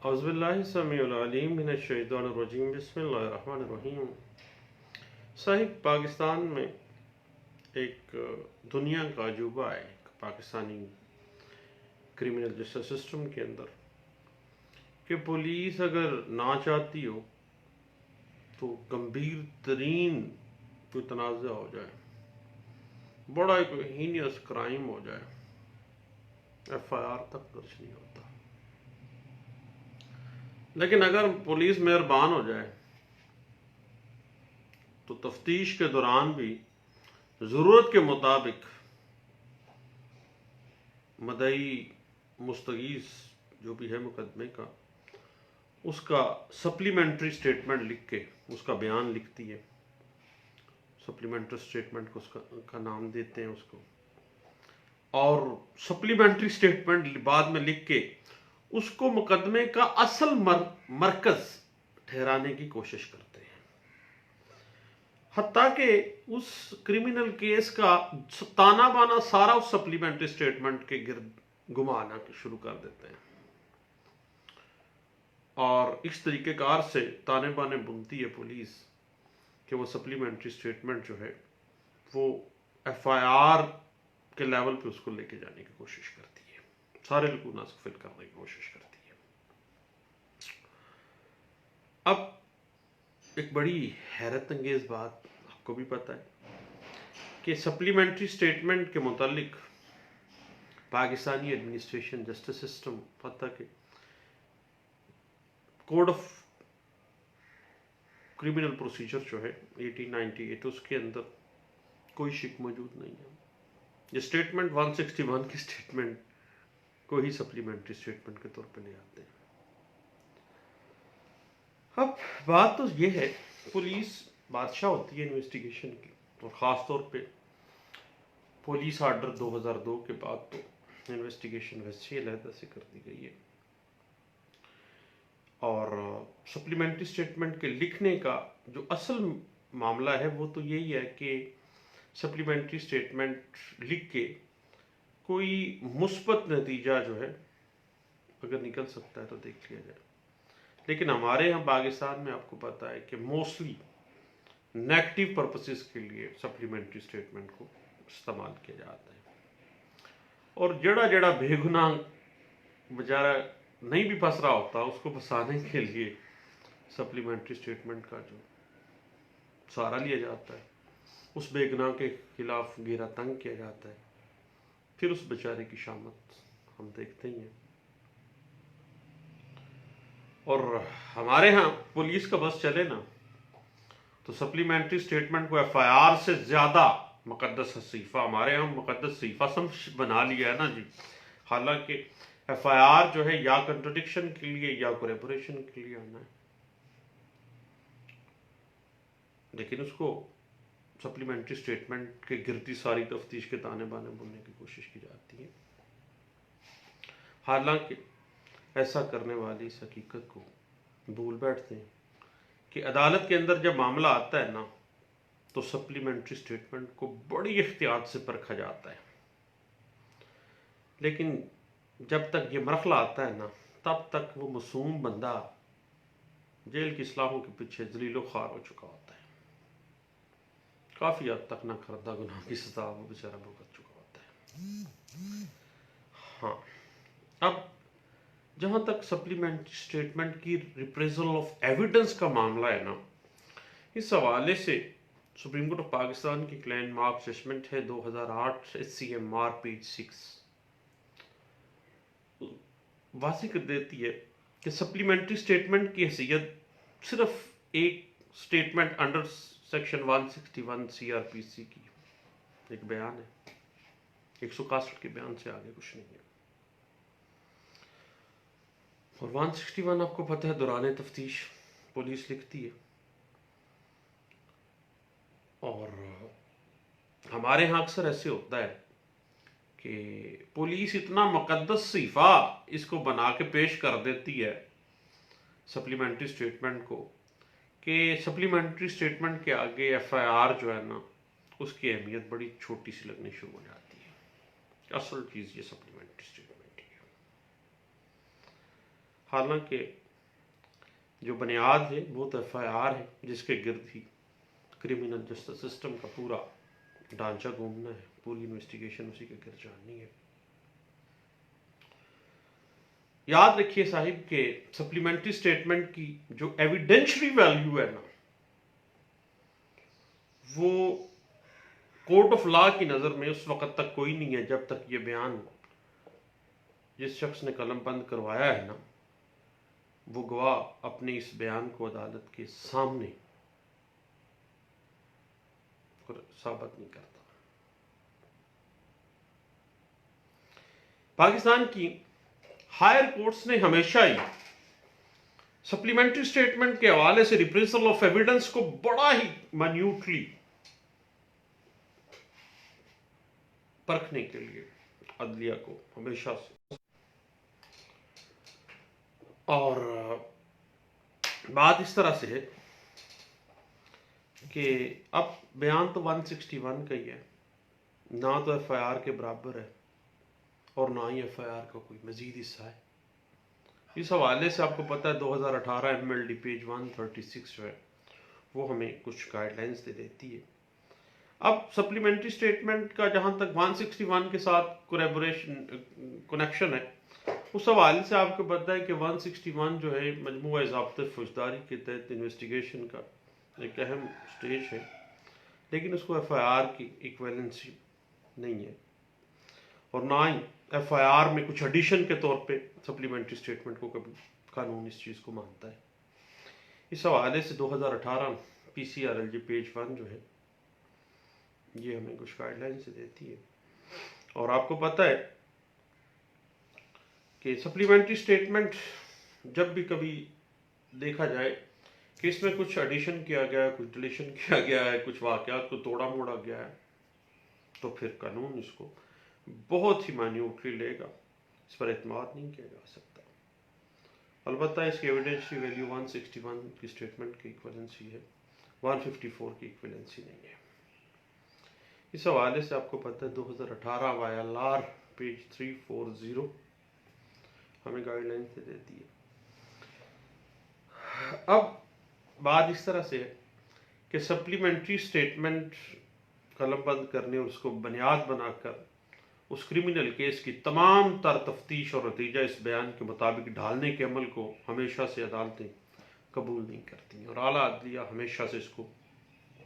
औज़ुबिल्लाहिस्समीउल-अलीम मिनश्शैतानिर्रजीम बिस्मिल्लाहिर्रहमानिर्रहीम। साहिब, पाकिस्तान में एक दुनिया का अजूबा है पाकिस्तानी क्रिमिनल जस्टिस सिस्टम के अंदर कि पुलिस अगर ना चाहती हो तो गंभीर तरीन कोई तनाज़ा हो जाए, बड़ा एक हीनियस क्राइम हो जाए, FIR तक दर्ज नहीं होता। लेकिन अगर पुलिस मेहरबान हो जाए तो तफ्तीश के दौरान भी ज़रूरत के मुताबिक मदई मुस्तगीस जो भी है मुकदमे का, उसका सप्लीमेंट्री स्टेटमेंट लिख के उसका बयान लिखती है। सप्लीमेंट्री स्टेटमेंट को उसका नाम देते हैं उसको, और सप्लीमेंट्री स्टेटमेंट बाद में लिख के उसको मुकदमे का असल मरकज ठहराने की कोशिश करते हैं। हत्ता कि उस क्रिमिनल केस का ताना बाना सारा उस सप्लीमेंट्री स्टेटमेंट के गिर्द घुमाना शुरू कर देते हैं, और इस तरीक़ेकार से ताने बाने बुनती है पुलिस कि वो सप्लीमेंट्री स्टेटमेंट जो है वो FIR के लेवल पे उसको लेके जाने की कोशिश करती है, सारे लकूना को फिल करने की कोशिश करती है। अब एक बड़ी हैरत अंगेज बात आपको भी पता है कि सप्लीमेंट्री स्टेटमेंट के मुतालिक पाकिस्तानी एडमिनिस्ट्रेशन जस्टिस सिस्टम पता कि कोड ऑफ क्रिमिनल प्रोसीजर जो है 1898 उसके अंदर कोई शिक मौजूद नहीं है। ये स्टेटमेंट 161 की स्टेटमेंट को ही सप्लीमेंट्री स्टेटमेंट के तौर पे ले आते हैं। अब बात तो ये है, पुलिस बादशाह होती है इन्वेस्टिगेशन की, और ख़ास तौर पे पुलिस आर्डर 2002 के बाद तो इन्वेस्टिगेशन वैसे ही अलहदा से कर दी गई है, और सप्लीमेंट्री स्टेटमेंट के लिखने का जो असल मामला है वो तो यही है कि सप्लीमेंट्री स्टेटमेंट लिख के कोई मुस्बत नतीजा जो है अगर निकल सकता है तो देख लिया जाए। लेकिन हमारे यहाँ पाकिस्तान में आपको पता है कि मोस्टली नेगेटिव पर्पसेस के लिए सप्लीमेंट्री स्टेटमेंट को इस्तेमाल किया जाता है, और जड़ा जड़ा बेगुनाह बेचारा नहीं भी फंस रहा होता उसको फंसाने के लिए सप्लीमेंट्री स्टेटमेंट का जो सहारा लिया जाता है, उस बेगुनाह के खिलाफ घेरा तंग किया जाता है, फिर उस बेचारे की शामत हम देखते ही हैं। और हमारे यहाँ पुलिस का बस चले ना तो सप्लीमेंट्री स्टेटमेंट को FIR से ज़्यादा मुकद्दस सहीफ़ा, हमारे यहाँ मुकद्दस सहीफ़ा समझ बना लिया है ना जी। हालांकि FIR जो है या कंट्रोडिक्शन के लिए या कोलैबोरेशन के लिए आना है, लेकिन उसको सप्लीमेंट्री स्टेटमेंट के गिरती सारी तफ्तीश के ताने बाने बुनने की कोशिश की जाती है। हालांकि ऐसा करने वाली इस हकीकत को भूल बैठते हैं कि अदालत के अंदर जब मामला आता है ना तो सप्लीमेंट्री स्टेटमेंट को बड़ी एहतियात से परखा जाता है, लेकिन जब तक ये मरहला आता है ना तब तक वो मासूम बंदा जेल की इस्लाहों के पीछे जलीलो ख्वार हो चुका होता है, काफ़ी हद तक ना करदा गुनाह की सजा वो बेचारा भुगत चुका होता है। हाँ, अब जहाँ तक सप्लीमेंट्री स्टेटमेंट की रिप्रेजल ऑफ एविडेंस का मामला है ना, इस हवाले से सुप्रीम कोर्ट ऑफ पाकिस्तान की लैंडमार्क जजमेंट है 2008 SCMR पेज 6 वाज़ेह कर देती है कि सप्लीमेंट्री स्टेटमेंट की हैसियत सिर्फ एक स्टेटमेंट अंडर सेक्शन 161 CRPC की एक बयान है, 161 के बयान से आगे कुछ नहीं है। और 161 आपको पता है दौरान तफ्तीश पुलिस लिखती है, और हमारे यहाँ अक्सर ऐसे होता है कि पुलिस इतना मुकद्दस सहीफ़ा इसको बना के पेश कर देती है सप्लीमेंट्री स्टेटमेंट को कि सप्लीमेंट्री स्टेटमेंट के आगे FIR जो है ना उसकी अहमियत बड़ी छोटी सी लगनी शुरू हो जाती है। असल चीज़ ये सप्लीमेंट्री स्टेटमेंट है। हालांकि जो बुनियाद है वो तो FIR है, जिसके गिर्द ही क्रिमिनल जस्टिस सिस्टम का पूरा ढांचा घूमना है, पूरी इन्वेस्टिगेशन उसी के गिर्द जाननी है। याद रखिए साहिब के सप्लीमेंट्री स्टेटमेंट की जो एविडेंशियरी वैल्यू है ना, वो कोर्ट ऑफ लॉ की नज़र में उस वक्त तक कोई नहीं है जब तक ये बयान जिस शख्स ने कलम बंद करवाया है ना, वो गवाह अपने इस बयान को अदालत के सामने साबित नहीं करता। पाकिस्तान की हायर कोर्ट्स ने हमेशा ही सप्लीमेंट्री स्टेटमेंट के हवाले से रिप्रेजल ऑफ एविडेंस को बड़ा ही माइन्यूटली परखने के लिए अदलिया को हमेशा से, और बात इस तरह से है कि अब बयान तो 161 का ही है, ना तो FIR के बराबर है और ना ही FIR का कोई मजीद हिस्सा है। इस हवाले से आपको पता है 2018 MLD पेज 136 जो है वो हमें कुछ गाइडलाइंस दे देती है। अब सप्लीमेंट्री स्टेटमेंट का जहां तक 161 के साथ कनेक्शन है, उस हवाले से आपको पता है कि 161 जो है मजमूआ ज़ाब्ते फौजदारी के तहत इन्वेस्टिगेशन का एक अहम स्टेज है, लेकिन उसको FIR की इक्वेलेंसी नहीं है और ना ही FIR में कुछ एडिशन के तौर पे सप्लीमेंट्री स्टेटमेंट को कभी कानून इस चीज़ को मानता है। इस हवाले से 2018 PCRLG पेज 1 जो है ये हमें कुछ गाइडलाइन से देती है। और आपको पता है कि सप्लीमेंट्री स्टेटमेंट जब भी कभी देखा जाए कि इसमें कुछ एडिशन किया गया है, कुछ डिलीशन किया गया है, कुछ वाकयात को तोड़ा मोड़ा गया है, तो फिर कानून इसको बहुत ही मान्यूटली लेगा, इस पर एतमाद नहीं किया जा सकता। अलबत्ता इसकी एविडेंशियरी वैल्यू 161 की स्टेटमेंट की इक्वलेंसी है, 154 की इक्वलेंसी नहीं है। इस हवाले से आपको पता है 2018 YLR पेज 340 हमें गाइडलाइन से देती है। अब बात इस तरह से है कि सप्लीमेंट्री स्टेटमेंट कलमबंद करने और उसको बुनियाद बनाकर उस क्रिमिनल केस की तमाम तर तफ्तीश और नतीजा इस बयान के मुताबिक ढालने के अमल को हमेशा से अदालतें कबूल नहीं करती और आला अदलिया हमेशा से इसको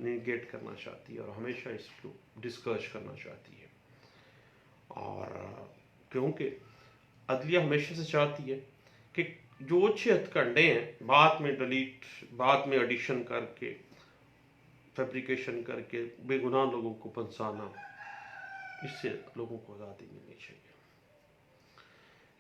निगेट करना चाहती है और हमेशा इसको डिस्करेज करना चाहती है। और क्योंकि अदलिया हमेशा से चाहती है कि जो अच्छे हथकंडे हैं बाद में डिलीट, बाद में एडिशन करके, फैब्रिकेशन करके बेगुनाह लोगों को फंसाना, इससे लोगों को आज़ादी मिलनी चाहिए।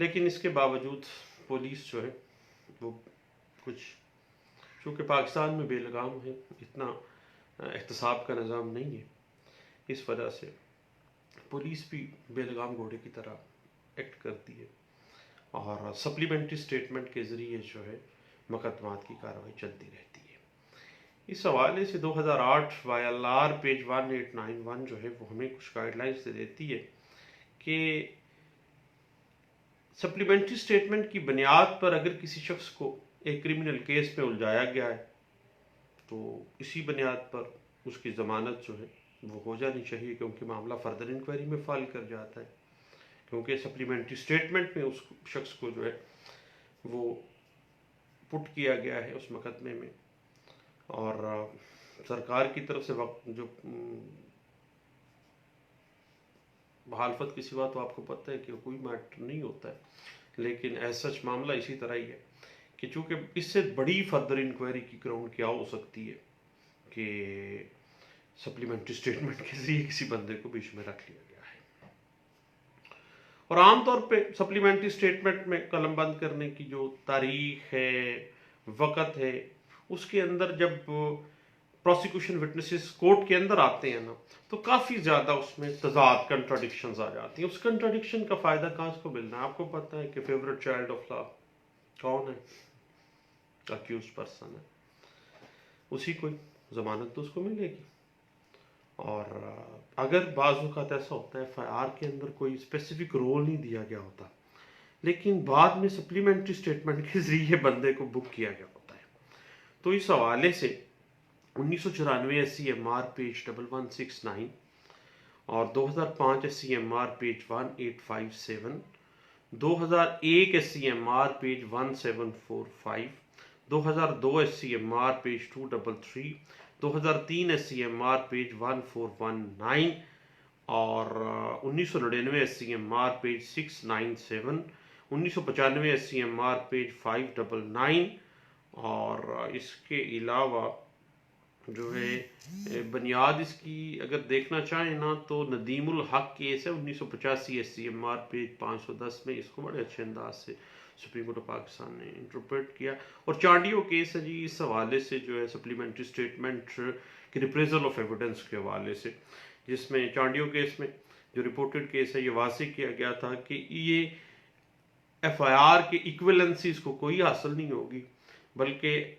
लेकिन इसके बावजूद पुलिस जो है वो कुछ, चूँकि पाकिस्तान में बेलगाम है, इतना एहतसाब का निज़ाम नहीं है, इस वजह से पुलिस भी बेलगाम घोड़े की तरह एक्ट करती है और सप्लीमेंट्री स्टेटमेंट के ज़रिए जो है मुकदमात की कार्रवाई चलती रहती है। इस हवाले से 2008 YLR पेज 1891 जो है वो हमें कुछ गाइडलाइंस दे देती है कि सप्लीमेंट्री स्टेटमेंट की बुनियाद पर अगर किसी शख्स को एक क्रिमिनल केस में उलझाया गया है तो इसी बुनियाद पर उसकी ज़मानत जो है वो हो जानी चाहिए, क्योंकि मामला फर्दर इंक्वायरी में फाइल कर जाता है, क्योंकि सप्लीमेंट्री स्टेटमेंट में उस शख्स को जो है वो पुट किया गया है उस मुकदमे में। और सरकार की तरफ से वक्त जो बहालफत की सिवा तो आपको पता है कि कोई मैटर नहीं होता है, लेकिन ऐसा सच मामला इसी तरह ही है कि चूँकि इससे बड़ी फर्दर इंक्वायरी की ग्राउंड क्या हो सकती है कि सप्लीमेंट्री स्टेटमेंट के जरिए किसी बंदे को बीच में रख लिया गया है। और आमतौर पे सप्लीमेंट्री स्टेटमेंट में कलमबंद करने की जो तारीख है, वक़्त है, उसके अंदर जब प्रोसिक्यूशन विटनेसेस कोर्ट के अंदर आते हैं ना, तो काफ़ी ज़्यादा उसमें तजाद कंट्राडिक्शंस आ जाती हैं। उस कंट्राडिक्शन का फ़ायदा कहाँ को मिलना है? आपको पता है कि फेवरेट चाइल्ड ऑफ लॉ कौन है? अक्यूज पर्सन है, उसी को ज़मानत तो उसको मिलेगी। और अगर बाज़ औक़ात ऐसा होता है FIR के अंदर कोई स्पेसिफिक रोल नहीं दिया गया होता लेकिन बाद में सप्लीमेंट्री स्टेटमेंट के जरिए बंदे को बुक किया गया होता है। तो इस हवाले से 1994 SCMR पेज 1169 और 2005 SCMR page 1857, 2001 SCMR page 1745, 2002 SCMR page 233, 2003 SCMR page 1419 और 1999 SCMR पेज 697, 1995 SCMR पेज 599 और इसके अलावा जो है बुनियाद इसकी अगर देखना चाहें ना तो नदीमुल हक केस है 1985 SCMR पेज 510 में। इसको बड़े अच्छे अंदाज से सुप्रीम कोर्ट ऑफ पाकिस्तान ने इंटरप्रेट किया। और चांडियो केस है जी, इस हवाले से जो है सप्लीमेंट्री स्टेटमेंट की रिप्रेजल ऑफ एविडेंस के हवाले से, जिसमें चांडियो केस में जो रिपोर्टेड केस है ये वाज़ेह किया गया था कि ये FIR के इक्विवेलेंसीज को कोई हासिल नहीं होगी, बल्कि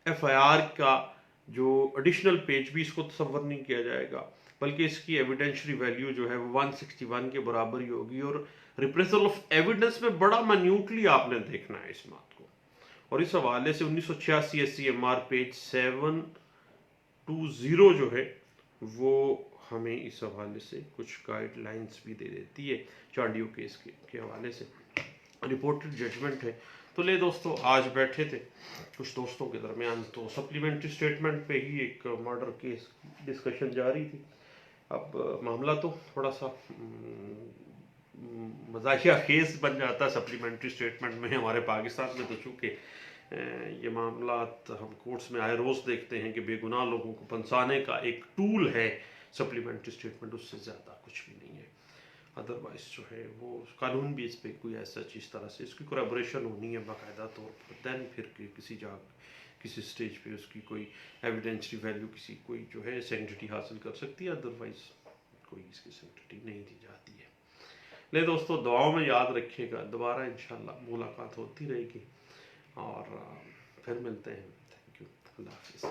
FIR का जो एडिशनल पेज भी इसको तस्वर नहीं किया जाएगा, बल्कि इसकी एविडेंशरी वैल्यू जो है वो 161 के बराबर ही होगी। और रिप्रेजल ऑफ एविडेंस में बड़ा मान्यूटली आपने देखना है इस बात को। और इस हवाले से 1986 SCMR पेज 720 जो है वो हमें इस हवाले से कुछ गाइडलाइंस भी दे देती है चांडियो केस के हवाले से। रिपोर्टेड जजमेंट है। तो ले दोस्तों, आज बैठे थे कुछ दोस्तों के दरमियान, तो सप्लीमेंट्री स्टेटमेंट पे ही एक मर्डर केस डिस्कशन जारी थी। अब मामला तो थोड़ा सा मजाकिया खेज बन जाता है सप्लीमेंट्री स्टेटमेंट में हमारे पाकिस्तान में, तो चूँकि ये मामला हम कोर्ट्स में आए रोज़ देखते हैं कि बेगुनाह लोगों को फंसाने का एक टूल है सप्लीमेंट्री स्टेटमेंट, उससे ज़्यादा कुछ भी नहीं है। अदरवाइज जो है वो कानून भी इस पर कोई ऐसा चीज़ तरह से इसकी कोलैबोरेशन होनी है बाकायदा तौर पर, दैन फिर किसी स्टेज पे उसकी कोई एविडेंशरी वैल्यू किसी कोई जो है सेंटिटी हासिल कर सकती है, अदरवाइज कोई इसकी सेंटिटी नहीं दी जाती है। ले दोस्तों, दुआओं में याद रखिएगा, दोबारा इंशाल्लाह मुलाकात होती रहेगी और फिर मिलते हैं। थैंक यू, अल्लाह हाफिज़।